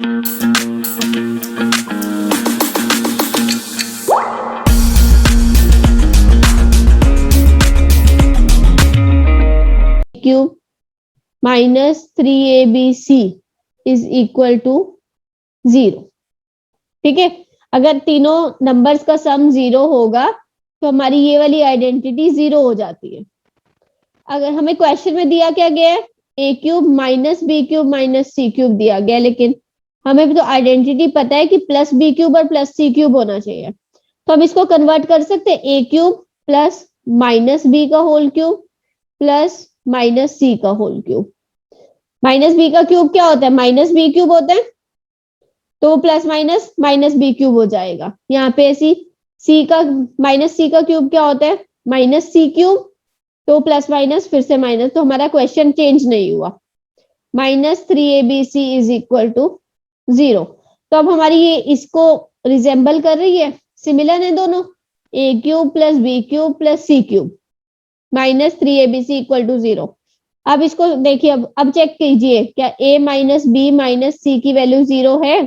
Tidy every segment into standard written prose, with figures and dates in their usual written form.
Cube -3abc is equal to 0। ठीक है, अगर तीनों नंबर्स का सम 0 होगा तो हमारी ये वाली आइडेंटिटी 0 हो जाती है। अगर हमें क्वेश्चन में दिया क्या गया है, a cube minus B cube minus C cube दिया गया, लेकिन हमें तो आइडेंटिटी पता है कि प्लस बी क्यूब और प्लस सी क्यूब होना चाहिए, तो हम इसको कन्वर्ट कर सकते हैं a cube plus minus B का whole cube plus minus C का होल क्यूब। माइनस बी का क्यूब क्या होता है, माइनस बी क्यूब होता है, तो plus minus minus B cube हो जाएगा। यहाँ पे ऐसी सी का माइनस सी का क्यूब क्या होता है, माइनस सी क्यूब, तो प्लस माइनस फिर से माइनस, तो हमारा क्वेश्चन चेंज नहीं हुआ। -3abc is equal to 0। तो अब हमारी ये इसको रिजेंबल कर रही है, सिमिलर है दोनों, a cube plus B cube plus C cube -3abc equal to 0। अब इसको देखिए, अब चेक कीजिए, क्या a minus B minus C की वैल्यू 0 है?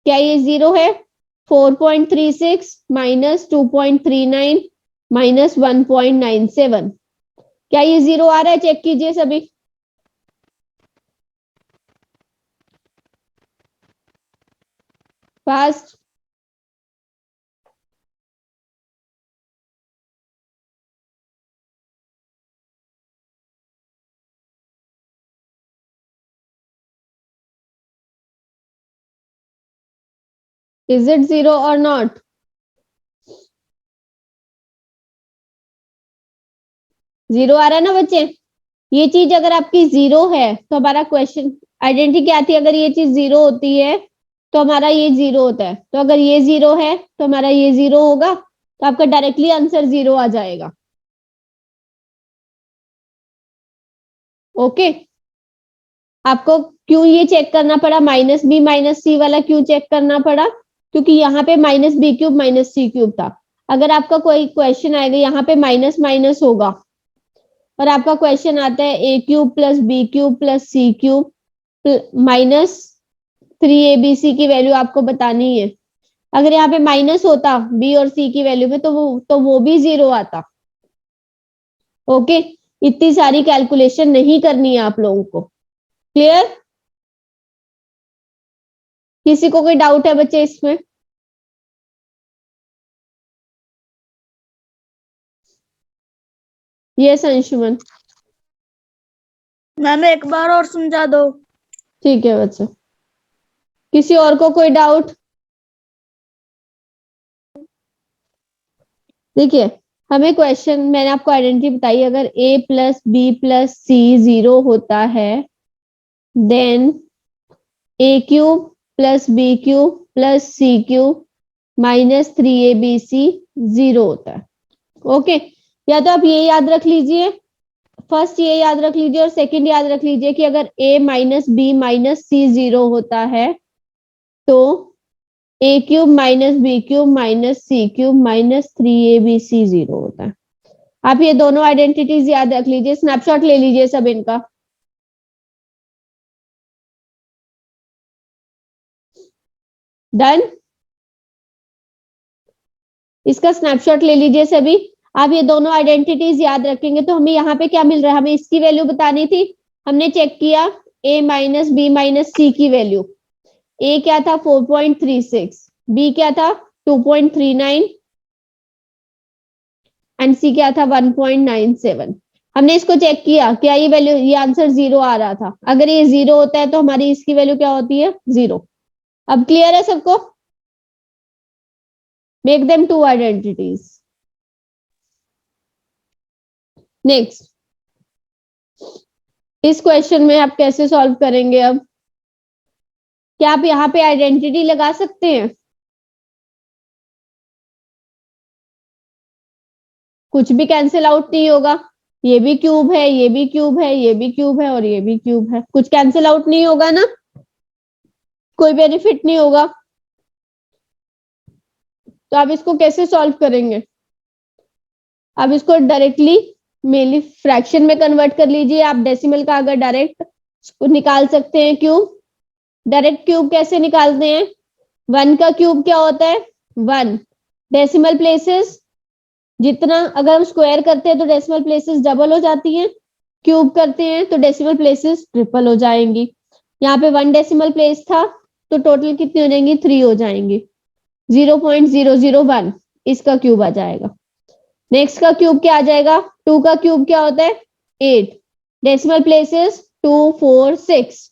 क्या ये 0 है? 4.36 माइनस 2.39 माइनस 1.97, क्या ये 0 आ रहा है? चेक कीजिए सभी। फास्ट। इज इट 0 और नॉट? जीरो आ रहा है ना बच्चे? ये चीज अगर आपकी 0 है तो हमारा क्वेश्चन आइडेंटिटी क्या आती है, अगर ये चीज 0 होती है तो हमारा ये 0 होता है, तो अगर ये 0 है तो हमारा ये 0 होगा, तो आपका डायरेक्टली आंसर 0 आ जाएगा। ओके, आपको क्यों ये चेक करना पड़ा, माइनस बी माइनस सी वाला क्यों चेक करना पड़ा? क्योंकि यहाँ पे minus B cube minus C cube था। अगर आपका कोई क्वेश्चन आएगा यहाँ पे माइनस माइनस होगा और आपका क्वेश्चन आता है a cube plus B cube plus C cube minus 3abc की वैल्यू आपको बतानी है, अगर यहाँ पे माइनस होता बी और सी की वैल्यू में तो वो भी 0 आता। ओके, इतनी सारी कैलकुलेशन नहीं करनी है आप लोगों को। क्लियर? किसी को कोई डाउट है बच्चे इसमें? यस अंशुमन। मैम एक बार और समझा दो। ठीक है बच्चा, किसी और को कोई डाउट? देखिए, हमें क्वेश्चन मैंने आपको आइडेंटिटी बताई, अगर a plus B plus C 0 होता है then a cube plus B cube plus C cube minus 3abc 0 होता है। ओके, या तो आप ये याद रख लीजिए, फर्स्ट ये याद रख लीजिए और सेकंड याद रख लीजिए कि अगर a minus B minus C 0 होता है तो a cube minus B cube minus C cube minus 3abc 0 होता है। आप ये दोनों आइडेंटिटीज याद रख लीजिए, स्नैपशॉट ले लीजिए सब इनका। डन, इसका स्नैपशॉट ले लीजिए सभी। आप ये दोनों आइडेंटिटीज याद रखेंगे तो हमें यहाँ पे क्या मिल रहा है, हमें इसकी वैल्यू बतानी थी, हमने चेक किया a minus B minus C की वैल्यू, a क्या था 4.36, b क्या था 2.39 एंड c क्या था 1.97। हमने इसको चेक किया, क्या ये वैल्यू, ये आंसर 0 आ रहा था, अगर ये 0 होता है तो हमारी इसकी वैल्यू क्या होती है, 0। अब क्लियर है सबको? Make them two identities. Next, इस क्वेश्चन में आप कैसे सॉल्व करेंगे? अब क्या आप यहाँ पे आइडेंटिटी लगा सकते हैं? कुछ भी कैंसिल आउट नहीं होगा, ये भी क्यूब है, ये भी क्यूब है, ये भी क्यूब है और ये भी क्यूब है, कुछ कैंसिल आउट नहीं होगा ना, कोई बेनिफिट नहीं होगा। तो आप इसको कैसे सॉल्व करेंगे? आप इसको डायरेक्टली मेनली फ्रैक्शन में कन्वर्ट कर लीजिए, आप डेसिमल का अगर डायरेक्ट निकाल सकते हैं क्यूब डायरेक्ट क्यूब कैसे निकालते हैं? 1 का क्यूब क्या होता है? 1। डेसिमल प्लेसेस जितना, अगर हम स्क्वायर करते हैं तो डेसिमल प्लेसेस डबल हो जाती हैं, क्यूब करते हैं तो डेसिमल प्लेसेस ट्रिपल हो जाएंगी। यहाँ पे 1 डेसिमल प्लेस था तो टोटल कितनी हो जाएंगी? 3 हो जाएंगी। 0.001 इसका क्यूब आ जाएगा। नेक्स्ट का क्यूब क्या आ जाएगा? 2 का क्यूब क्या होता है? 8। Decimal places 2, 4, 6।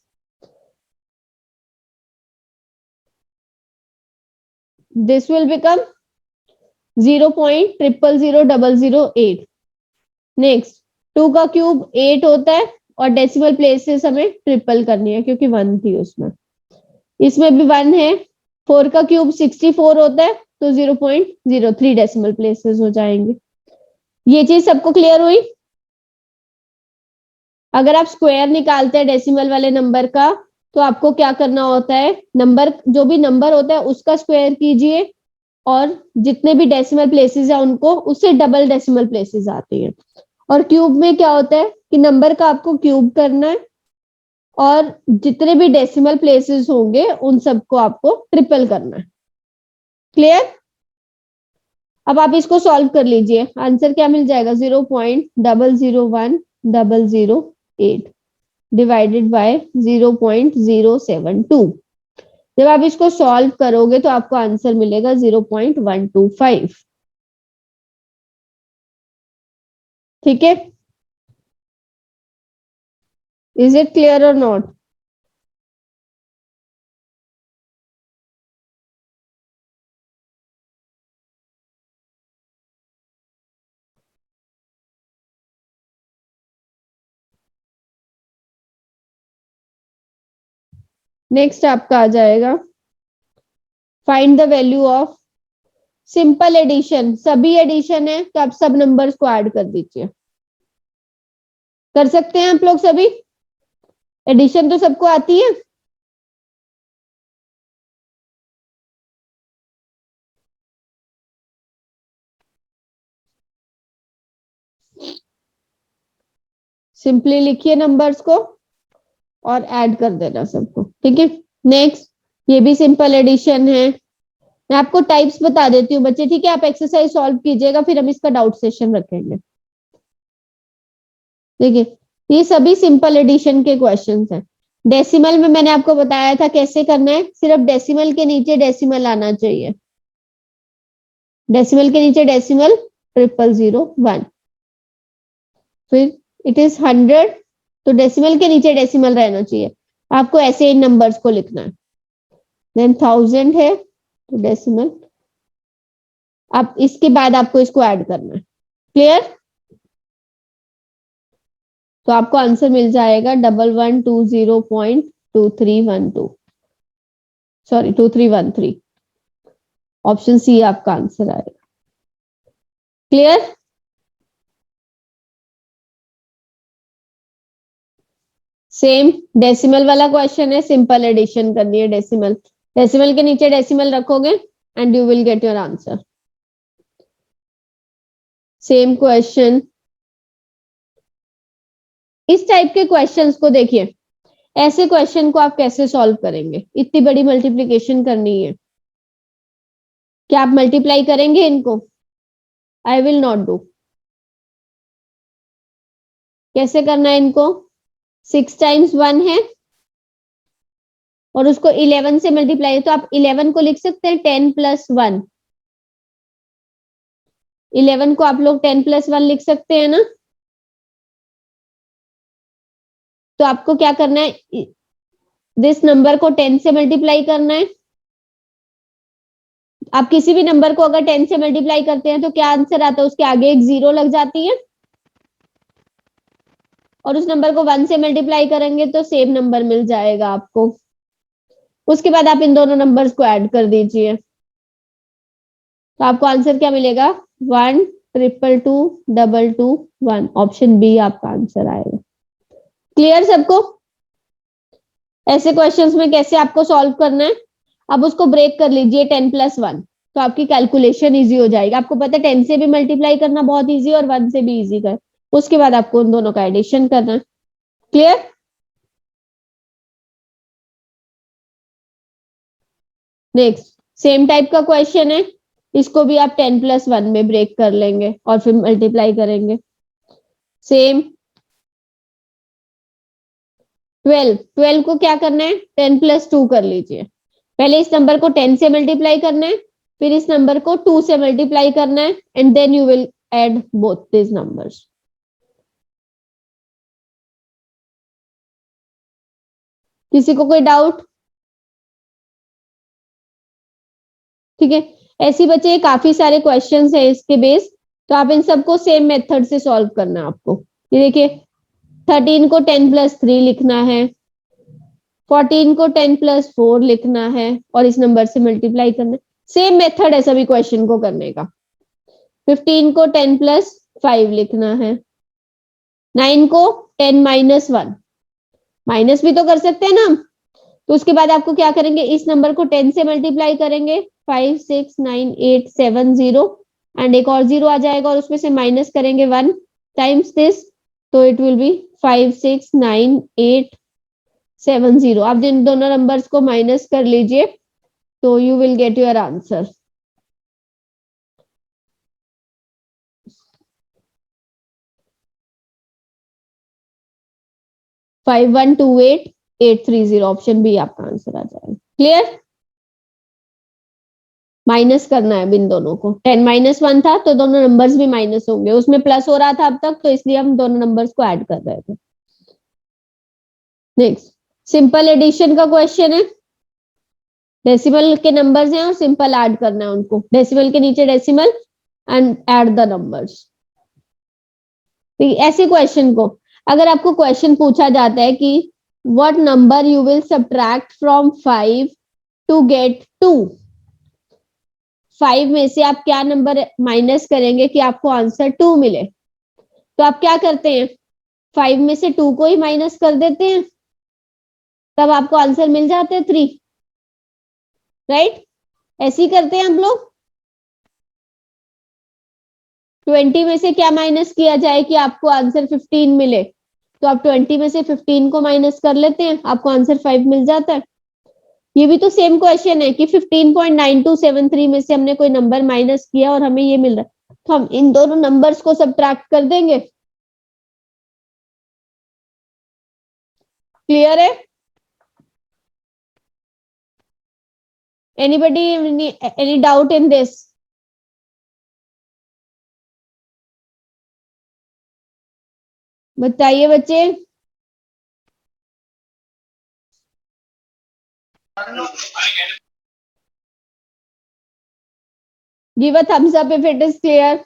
This will become 0.000008। Next 2 का क्यूब 8 होता है और डेसिमल प्लेसेस हमें ट्रिपल करनी है क्योंकि 1 थी उसमें, इसमें भी 1 है। 4 का क्यूब 64 होता है तो 0.03 डेसिमल प्लेसेस हो जाएंगे। ये चीज सबको क्लियर हुई? अगर आप स्क्वायर निकालते हैं डेसिमल वाले नंबर का तो आपको क्या करना होता है? नंबर, जो भी नंबर होता है उसका स्क्वायर कीजिए और जितने भी डेसिमल प्लेसेस है उनको, उससे डबल डेसिमल प्लेसेस आती है। और क्यूब में क्या होता है कि नंबर का आपको क्यूब करना है और जितने भी डेसिमल प्लेसेस होंगे उन सबको आपको ट्रिपल करना है। क्लियर? अब आप इसको सॉल्व कर लीजिए, आंसर क्या मिल जाएगा? 0.001008 डिवाइडेड बाय 0.072। जब आप इसको सॉल्व करोगे तो आपको आंसर मिलेगा 0.125। ठीक है? इज इट क्लियर और नॉट? नेक्स्ट आपका आ जाएगा find the value of simple addition. सभी एडिशन है तो आप सब नंबर्स को ऐड कर दीजिए। कर सकते हैं आप लोग सभी? एडिशन तो सबको आती है? सिंपली लिखिए नंबर्स को और ऐड कर देना सबको। ठीक है? नेक्स्ट, ये भी सिंपल एडिशन है। मैं आपको टाइप्स बता देती हूँ बच्चे, ठीक है? आप एक्सरसाइज सॉल्व कीजिएगा, फिर हम इसका डाउट सेशन रखेंगे। देखिए, ये सभी सिंपल एडिशन के क्वेश्चंस हैं। डेसिमल में मैंने आपको बताया था कैसे करना है, सिर्फ डेसिमल के नीचे डेसिमल आना चाहिए। डेसिमल के नीचे डेसिमल 0001। फिर इट इज 100 तो डेसिमल के नीचे डेसिमल रहना चाहिए। आपको ऐसे इन नंबर्स को लिखना है। देन 1000 है तो डेसिमल, अब इसके बाद आपको इसको ऐड करना है। क्लियर? तो आपको आंसर मिल जाएगा 1120.2312, सॉरी 2313। ऑप्शन सी आपका आंसर आएगा। क्लियर? सेम डेसिमल वाला क्वेश्चन है, सिंपल एडिशन करनी है। डेसिमल, डेसिमल के नीचे डेसिमल रखोगे and you will get your answer. Same question. इस टाइप के क्वेश्चंस को देखिए, ऐसे क्वेश्चन को आप कैसे सॉल्व करेंगे? इतनी बड़ी मल्टीप्लीकेशन करनी है, क्या आप मल्टीप्लाई करेंगे इनको? I will not do. कैसे करना है इनको? 6 टाइम्स 1 है और उसको 11 से मल्टीप्लाई है, तो आप 11 को लिख सकते हैं 10 + 1। 11 को आप लोग 10 + 1 लिख सकते हैं ना? तो आपको क्या करना है? दिस नंबर को 10 से मल्टीप्लाई करना है। आप किसी भी नंबर को अगर 10 से मल्टीप्लाई करते हैं तो क्या आंसर आता है? उसके आगे एक 0 लग जाती है, और उस नंबर को 1 से मल्टीप्लाई करेंगे तो सेम नंबर मिल जाएगा आपको। उसके बाद आप इन दोनों नंबर्स को ऐड कर दीजिए तो आपको आंसर क्या मिलेगा? 1 222 221। ऑप्शन बी आपका आंसर आएगा। क्लियर सबको? ऐसे क्वेश्चंस में कैसे आपको सॉल्व करना है? अब उसको ब्रेक कर लीजिए 10 + 1, तो आपकी कैलकुलेशन इजी हो जाएगी। आपको पता है 10 से भी मल्टीप्लाई करना बहुत इजी और 1 से भी इजी कर, उसके बाद आपको उन दोनों का एडिशन करना है। क्लियर? नेक्स्ट सेम टाइप का क्वेश्चन है, इसको भी आप 10+1 में ब्रेक कर लेंगे और फिर मल्टीप्लाई करेंगे। सेम 12 को क्या करना है, 10+2 कर लीजिए। पहले इस नंबर को 10 से मल्टीप्लाई करना है, फिर इस नंबर को 2 से मल्टीप्लाई करना है, and then you will add both this numbers. किसी को कोई डाउट? ठीक है, ऐसी बच्चे काफी सारे क्वेश्चंस हैं इसके बेस, तो आप इन सबको सेम मेथड से सॉल्व करना है आपको। ये देखिए 13 को 10+3 लिखना है, 14 को 10+4 लिखना है और इस नंबर से मल्टीप्लाई करना है। सेम मेथड है सभी क्वेश्चन को करने का। 15 को 10+5 लिखना है, 9 को 10-1, माइनस भी तो कर सकते हैं ना हम। तो उसके बाद आपको क्या करेंगे, इस नंबर को 10 से मल्टीप्लाई करेंगे, 5 6 9 8 7 0, एंड एक और 0 आ जाएगा और उसमें से माइनस करेंगे 1 टाइम्स दिस, तो इट विल बी 5 6 9 8 7 0। आप जिन दोनों नंबर्स को माइनस कर लीजिए तो you will get your answer. Five one two eight 830, option B आपका आंसर आ जाएगा। क्लियर? माइनस करना है इन दोनों को, 10-1 था तो दोनों नंबर्स भी माइनस होंगे, उसमें प्लस हो रहा था अब तक, तो इसलिए हम दोनों नंबर्स को ऐड कर रहे थे। नेक्स्ट सिंपल एडिशन का क्वेश्चन है, डेसिमल के नंबर्स हैं और सिंपल ऐड करना है उनको, डेसिमल के नीचे decimal and add the numbers. ऐसे क्वेश्चन को अगर आपको क्वेश्चन पूछा जाता है कि what number you will subtract from 5 to get 2, 5 में से आप क्या नंबर माइनस करेंगे कि आपको आंसर 2 मिले, तो आप क्या करते हैं, 5 में से 2 को ही माइनस कर देते हैं, तब आपको आंसर मिल जाते हैं 3, राइट? ऐसे ही करते हैं हम लोग। 20 में से क्या माइनस किया जाए कि आपको आंसर 15 मिले, तो आप 20 में से 15 को माइनस कर लेते हैं, आपको आंसर 5 मिल जाता है। ये भी तो सेम क्वेश्चन है कि 15.9273 में से हमने कोई नंबर माइनस किया और हमें ये मिल रहा है, तो हम इन दोनों नंबर्स को सब्ट्रैक्ट कर देंगे। क्लियर है? Anybody any doubt in this? बताइए बच्चे। Give a thumbs up if it is clear.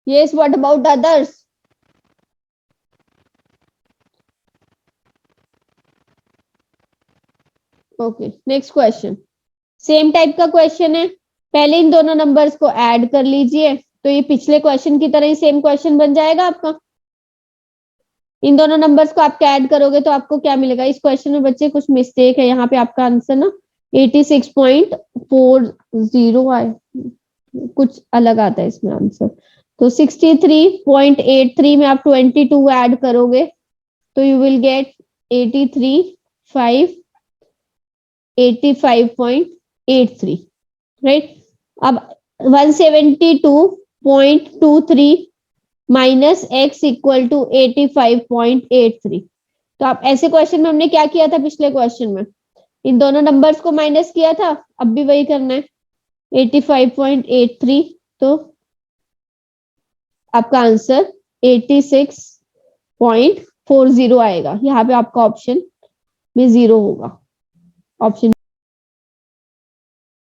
Yes, what about others? Okay next question, same type का क्वेश्चन है, पहले इन दोनों नंबर्स को ऐड कर लीजिए, तो ये पिछले क्वेश्चन की तरह ही सेम क्वेश्चन बन जाएगा आपका। इन दोनों नंबर्स को आप ऐड करोगे तो आपको क्या मिलेगा, इस क्वेश्चन में बच्चे कुछ मिस्टेक है, यहाँ पे आपका आंसर ना 86.40 आए, कुछ अलग आता है इसमें आंसर, तो 63.83 में आप 22 ऐड करोगे तो यू विल गेट 85.83, राइट? अब 172.23 माइनस एक्स इक्वल टू 85.83, तो आप ऐसे क्वेश्चन में हमने क्या किया था, पिछले क्वेश्चन में इन दोनों नंबर्स को माइनस किया था, अब भी वही करना है 85.83, तो आपका आंसर 86.40 आएगा। यहाँ पे आपका ऑप्शन में 0 होगा, ऑप्शन